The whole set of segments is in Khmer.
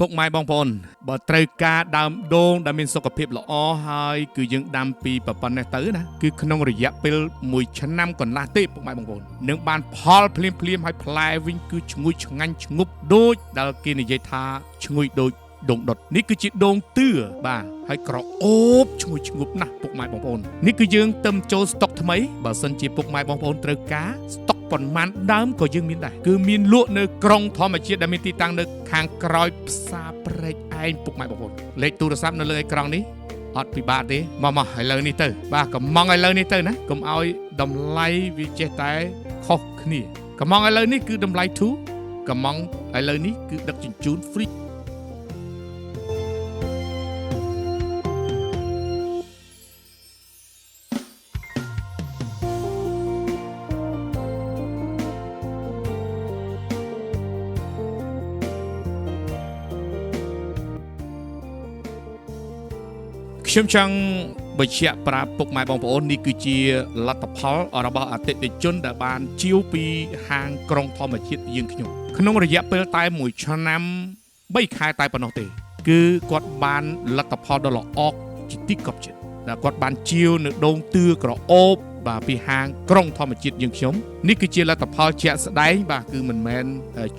ពុកម៉ែបងប្អូនបើត្រូវការដើមដូងដែលមានសុខភាពល្អហើយគឺយើងដាំពីប្រព័ន្ធនេះទៅណាគឺក្នុងរយៈពេល1ឆ្នាំកន្លះទេពុកម៉ែបងប្អូននឹងបានផលភ្លាមហើយផ្លែវិញគឺឈ្ងុយឆ្ងាញ់ឈ្ងប់ដូចដែលគេនិយាយថាឈ្ងុយដូចដូងដុតនេះគឺជាដូងទឿបាទហើយក្រអូបឈ្ងុយឈ្ងប់ណាស់ពុកម៉ែបងប្អូននេះគឺយើងទៅចូលស្តុកថ្មីបើសិនជាពុកម៉ែបងប្អូនត្រូវការស្តុកប៉ុន្មានដើមក៏យើងមានដែរគឺមានលក់នៅក្រុងធម្មជាតិដែលមានទីតាំងនៅខាងក្រោយផ្សារព្រែកឯងពុកម៉ែបងប្អូនលេខទូរស័ព្ទនៅលើអេក្រង់នេះអត់ពិបាកទេមកឥឡូវនេះទៅបាទកំងឥឡូវនេះទៅណាកុំឲ្យតម្លៃវាចេះតែខុសគ្នាកំងឥឡូវនេះគឺតម្លៃ2កំងឥឡូវនេះគឺដឹកជញ្ជូន freeខ្ញុំចង់បញ្ជាក់ប្រាប់ពុកម៉ែបងប្អូននេះគឺជាលទ្ធផលរបស់អតិថិជនដែលបានជាវពីហាងក្រុងធម្មជាតិយើងក្នុងរយៈពេលតែ1ឆ្នាំ3ខែតែប៉ុណ្ណោះទេគឺគាត់បានលទ្ធផលដ៏ល្អជាទីកប់ចិត្តដែលគាត់បានជាវនៅដូងទឿក្រអូបបាទពីហាងក្រុងធម្មជាតិយើងនេះគឺជាលទ្ធផលជាក់ស្ដែងបាទគឺមិនមែន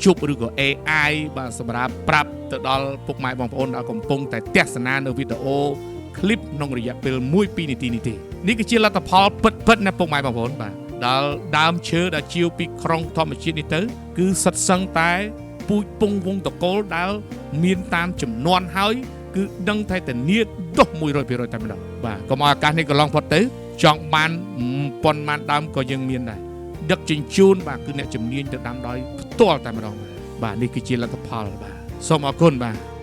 ជប់ឬក៏ AI បាទសម្រាប់ប្រាប់ទៅដល់ពុកម៉ែបងប្អូនដែលកំពុងតែទស្សនានៅវីដេអូคลิปក្នុងរយៈពេល 1-2 នាទីនេះទេនេះគឺជាលទ្ធផលពិតណាពុកម៉ែបងប្អូនបាទដល់ដើមឈើដែលជាវពីក្រុងធម្មជាតិនេះទៅគឺសិតសឹងតែពូជពងវងតកូលដែលមានតាមចំនួនហើយគឺដឹងតែធានាដុះ 100% តែម្ដងបាទកុំឲ្យឱកាសនេះកន្លងផុតទៅចង់បានប៉ុន្មានដើមក៏យើងមានដែរដឹកជញ្ជូនបាទគឺអ្នកជំនាញទៅដាំដោយផ្ទាល់តែម្ដងបាទនេះគឺជាលទ្ធផលបាទសូមអរគុណបាទ